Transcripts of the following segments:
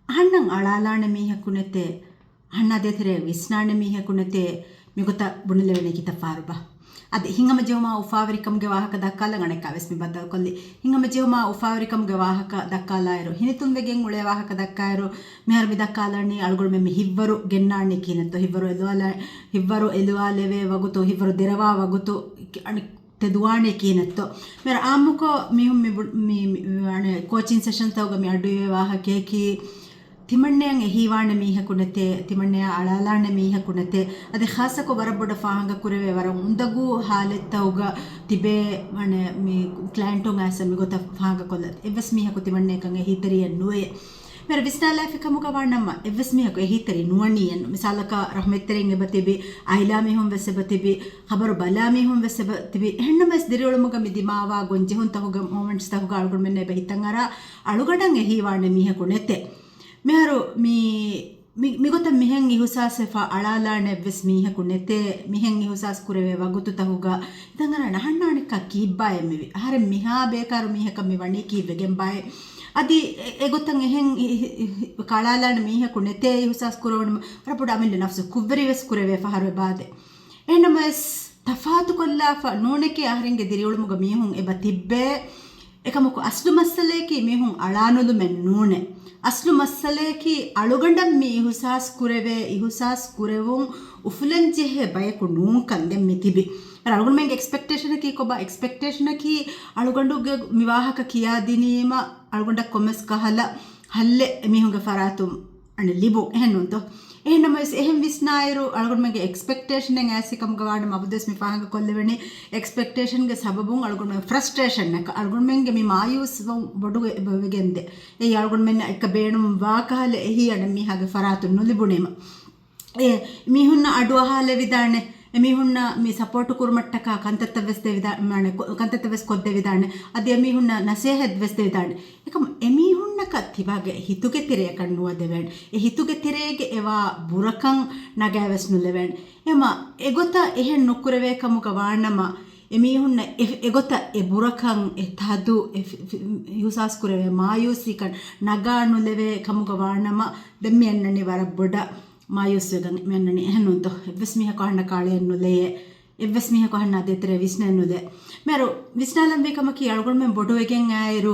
අහන්නන් අලාලාන මීහකුනතේ අහන්න දෙතරේ විස්නාන මීහකුනතේ මිගොත බුණලෙවෙනේ කිත පාරුබා අද හිංගම ජෙවමා උෆාවරිකම්ගේ වාහක දක්කාලා ගණක අවස්මි බද්දල් කොල්ලි හිංගම ජෙවමා උෆාවරිකම්ගේ වාහක දක්කාලායරු හිනිතුන් වෙගෙන් උලේ වාහක දක්කායරු මෙහර මි දක්කාලානි අල්ගොල් මෙ හිව්වරු ගෙන්නාන්නේ කිනතෝ හිව්වරු එලුවාලෙවේ වගුතෝ හිව්වරු දෙරවා වගුතෝ අනි ತೆದುವಾಣೆ ಕೀನತ್ತು ಮೇರೆ ಆಮುಕೋ ಮಿಹುಂ ಮಿ ಅಣೆ ಕೋಚಿಂಗ್ ಸೆಷನ್ ತವಗ ಮಿ ಅಡುವೆ ವಾಹಕೇಕಿ ತಿಮಣ್ಣೆಯಂಗೆ ಹೀವಾಣೆ ಮೀಹ ಕುಣತೆ ತಿಮಣ್ಣೆಯ ಅಳಾಲಾಣೆ ಮೀಹ ಕುಣತೆ ಅದೇ ಖಾಸಕೋ ಬರಬೊಡ ಫಾಹಂಗ ಕುರೆವೆ ವರ ಮುಂದಗೂ ಹಾಲೆತ್ತವಗ ತಿಬೆ ಅಣೆ ಮಿ ಕ್ಲೈಂಟುಂಗ ಆಸ ಮಿ ಗೊತ್ತ ಫಾಹಂಗ ಕೊಲ್ಲ ಎವ್ವಸ್ ಮೀಹ ಕು ತಿಮಣ್ಣೆ ಕಂಗೆ ಹೀತರಿಯ ನುವೆ मेरे विस्नाला फिका मुका वाणम्मा एव्वस मिह को एहितरी नुवणियन मिसालका रहमेत्तरिंगे बतिबि आइला मिहुं वेसे बतिबि खबर बला मिहुं वेसे बतिबि हेन्नमस दिरियोळ मुग मि दिमावा गोंजे हुं तहुग मोमेंट्स तहुग अळुगुड मेन्ने बेहितन अरा अळुगडं एहिवाणे मिह को नेते मेहरु मि गोත මිහෙන් ඉහුසාසෙෆා අලාලාන එවස් මිහ කුනෙතේ මිහෙන් ඉහුසාස් කුරවේ වගුතු තහුගා ඉතින් අර නහන්නානික කීබ්බා එමෙවි අර මිහා බේකාරු මිහක මි වණි කීවෙගෙන් බය අදි එගොතන් එහෙන් කලාලාන මිහ කුනෙතේ ඉහුසාස් කුරවණම අර පොඩ අමිල්ල නෆ්ස කුවරි වෙස් කුරවේ ෆහරේ බාදේ එනමස් තෆාතු කොල්ලාෆා නෝනකේ අහරින්ගේ දිරියුළු මුග මිහුන් එබ තිබ්බේ එකමක අස්ලු මස්සලේකි මිහුන් අලානුදු මෙන් නූනේ අස්ලු මස්සලේකි අලුගඬම් මි ඉහුසාස් කුරවේ ඉහුසාස් කුරවුන් උෆුලන් ජෙහෙ බයකු නූන් කන්දෙම් මිතිබි අලුගඬ මෙන් එක්ස්පෙක්ටේෂන් කි කොබ එක්ස්පෙක්ටේෂන් කි අලුගඬුගේ විවාහක කියා දිනීම අලුගඬ කොමස් කහලා හල්ලෙ මිහුගේ ෆරාතුම් අනේ ලිබු එහෙනුන්තෝ එහෙනමස් එහෙන් විස්නායරු අලුගඬ මෙගේ එක්ස්පෙක්ටේෂන් එක ඇසිකම් ගවාඩ මබුදස් මි ෆාහංග කොල්ලෙවෙනි එක්ස්පෙක්ටේෂන් ගේ සබබුන් අලුගඬ මෙ ෆ්‍රස්ට්‍රේෂන් එක අලුගඬ මෙන්ගේ මි මායුස් බොඩු වෙගෙන්දේ ඒ අලුගඬ මෙන්න එක බේනුම් වාකහල එහි අඩ මිහගේ ෆරාතුම් නුලිබුනේම ඒ මිහුන්න අඩුවහල විදානේ එමිහුන්න මේ සපෝට් කුරුමට්ටක කන්තත්ත වෙස් දෙවිදා මane කන්තත්ත වෙස් කොද්ද විදාන අද එමිහුන්න නසෙහෙත් වෙස් දෙවිදාන එකම එමිහුන්න කත්තිවාගේ හිතුගේ තිරේ කන්නුව දෙවෙන් ඒ හිතුගේ තිරේගේ ඒවා බුරකන් නගෑවස් නුලෙවෙන් එම එගොත එහෙන් නුකුරවේ කමුක වානම එමිහුන්න එගොත ඒ බුරකන් ඒ තදු යුසාස් කුරවේ මායුසිකන් නගා නුලෙවේ කමුක වානම දෙම්මියන්නනි වර බොඩ ಮಾಯುಸ್ವೆಗಂ ಮೆನ್ನನಿ ಹೆನ್ನುಂತೋ ಎವ್ವಸ್ ಮಿಹ ಕೊಹಣ್ಣ ಕಾಳೆಯನ್ನುಲೆಯೇ ಎವ್ವಸ್ ಮಿಹ ಕೊಹಣ್ಣ ದೇತರೆ ವಿಸ್ನೆನ್ನುಲೆ ಮೇರು ವಿಸ್ನಾಲಂ ವೇಕಮಕಿ ಅಳ್ಗೊಂಡ್ ಮೆಂ ಬೊಡುವೆಗೆಂ ಆಯರು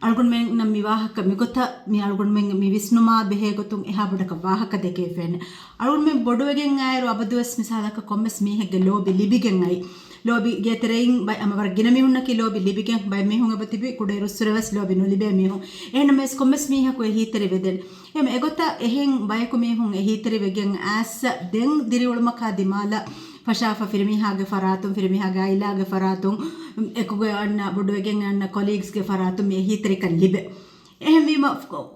ಅಳ್ಗೊಂಡ್ ಮೆಂ ನಮ್ ವಿವಾಹಕ ಮಿಗೊತ್ತ ಮಿ ಅಳ್ಗೊಂಡ್ ಮೆಂ ಮಿ ವಿಸ್ನುಮಾ ಬೆಹೆ ಗೊತ್ತುಂ ಎಹಾ ಬಡಕ ವಾಹಕ දෙකේ ෆෙන අಳ್ಗೊಂಡ್ ಮೆಂ ಬೊಡುವೆಗೆಂ ಆಯರು ಅಬದುವಸ್ ಮಿಸಾಲಕ ಕೊಮ್ಮೆಸ್ ಮಿಹೆಗೆ ಲೋಬಿ ಲಿಬಿಗೆಂ ಐ ලෝබි ගෙතරෙයින් බයි අමවර ගෙන මිහුන්නකි ලෝබි ලිබිගෙන් බයි මිහුන් අබතිබි කුඩේ රුස්සරවස් ලෝබි නුලිබේ මිහුන් එහෙන මෙස් කොම්මස් මිහකෝ එහිතරි වෙදෙන් එම එගොත එහෙන් බයකු මිහුන් එහිතරි වෙගෙන් ඇස් දෙන් දිරිවලමකා දිමාලා ෆෂාෆා ෆිරමිහාගේ ෆරාතුම් ෆිරමිහාගේ අයිලාගේ ෆරාතුම් එකුගේ අන්න බොඩුවෙගෙන් අන්න කොලීග්ස්ගේ ෆරාතුම් එහිතරි කන් ලිබේ එහෙන් වීම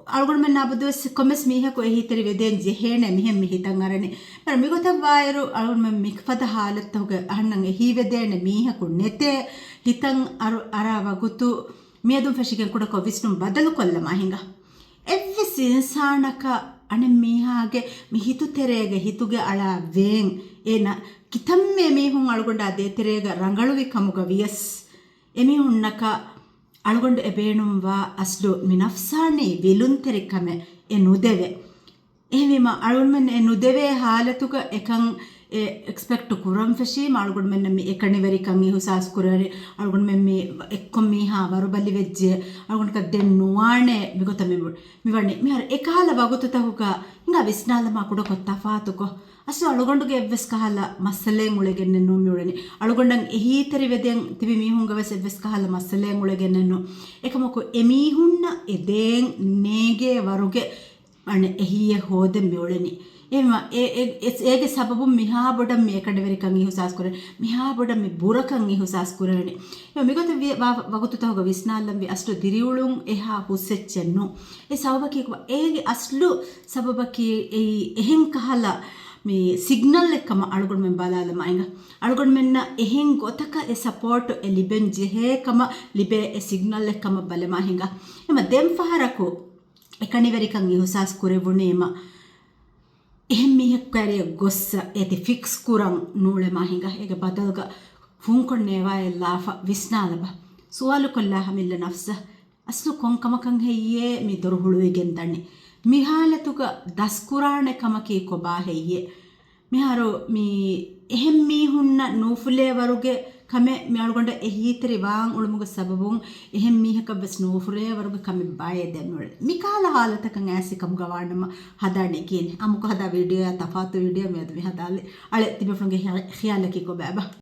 අල්ගොන් මෙන්න අබදුවස් කොම්මස් මිහකෝ එහිතරි වෙදෙන් ජෙහෙන මිහෙන් මිහිතන් අරනේ මර මිගොත වායරු අල්ගොන් මෙ මික්පද ಹಾಲತ್ ಹೋಗ ಅಣ್ಣಂಗೆ ಹೀವೆದೇನೆ ಮೀಹಕು ನೆತೆ ಹಿತಂ ಅರಾ ವಗುತು ಮೇದು ಫಶಿಗೆ ಕುಡಕೋ ವಿಷ್ಣು ಬದಲು ಕೊಲ್ಲಮ ಹಿಂಗ ಎವ್ವಿಸ್ ಇನ್ಸಾನಕ ಅಣೆ ಮೀಹಾಗೆ ಮಿಹಿತು ತೆರೆಗೆ ಹಿತುಗೆ ಅಳ ವೇಂ ಏನ ಕಿತಮ್ಮೆ ಮೀಹುಂ ಅಳ್ಗೊಂಡ ಅದೇ ತೆರೆಗ ರಂಗಳುವಿ ಕಮುಗ ವಿಯಸ್ ಎಮಿಹುನ್ನಕ ಅಳ್ಗೊಂಡು ಎಬೇಣುಂವಾ ಅಸ್ಲು ಮಿನಫ್ಸಾಣಿ ವಿಲುಂತೆರಿಕಮೆ ಎ ನುದೆವೆ එහෙම අලුන් මෙන්න නුදෙවේ හාලතුක එකන් එක්ස්පෙක්ට් කුරම් ෆෂී මාල්ගොඩ මෙන්න මේ එකනිවරි කන් ඉහුසාස් කුරරි අලුන් මෙන්න මේ එක්කොම් මීහා වරුබලි වෙජ්ජේ අලුන් ක දෙන් නුවානේ මිගොත මිවන්නේ මිහර එකහල වගුතු තහුක ඉංග විස්නාල මකුඩ කොත්තෆාතුකො අසු අලුගොන්ඩුගේ එවස් කහලා මස්සලෙන් උලෙගෙන්න නෝ මිවරනේ අලුගොන්ඩන් එහිතරි වෙදෙන් තිබි මීහුන්ග වෙස් එවස් කහලා මස්සලෙන් උලෙගෙන්න නෝ එකමකො එමීහුන්න එදෙන් නේගේ වරුගේ අනේ එහිය හොද මෙවලනි එම ඒගේ සබබු මිහා බොඩ මේකඩ වෙරිකන් ඉහුසාස් කරේ මිහා බොඩ මේ බුරකන් ඉහුසාස් කරේනේ එම මිගත වගුතු තහග විස්නාල්ලම් වි අස්ලු දිරියුලුන් එහා හුස්සෙච්චෙන්නු ඒ සබබකි ඒගේ අස්ලු සබබකි ඒ එහෙන් කහලා මේ සිග්නල් එකම අලුගොන් මෙන් බලාලම අයිඟ අලුගොන් මෙන්න එහෙන් ගොතක ඒ සපෝට් ඒ ලිබෙන් ජෙහෙකම ලිබේ ඒ සිග්නල් එකම බලම හිඟ එම දෙම් ෆහරකෝ එකනිවරිකන් ඉහුසාස් කුරෙවුනේම එහෙන් මිහෙක් කරේ ගොස්ස ඒති ෆික්ස් කුරන් නූලෙ මහිඟ ඒක බදල්ග ෆුන් කොන්නේවා එල්ලාෆ විස්නාලබ සුවාලු කොල්ලා හමිල්ල නෆ්ස අස්ලු කොන්කමකන් හෙයේ මි දොරු හුළුවෙගෙන් දන්නේ මිහාලතුක දස්කුරාණ කමකේ කොබා හෙయ్యే මිහාරෝ මී එහෙම් මීහුන්න නූෆුලේ වරුගේ කමෙ මියල්ගොಂಡ එහීතරි වාන් උළුමුග සබබුන් එහෙම් මීහක බස් නූෆුලේ වරුගේ කමෙ බායේ දෙන්නොල් මිකාල ಹಾಲತකන් ඇසිකම් ගවාන්නම හදාන්නේ කියන්නේ අමුක හදා වීඩියෝ යා තෆාතු වීඩියෝ මෙද මේ හදාලේ අಳೆ තිබෙෆුන්ගේ ඛියාලකි කොබෑබා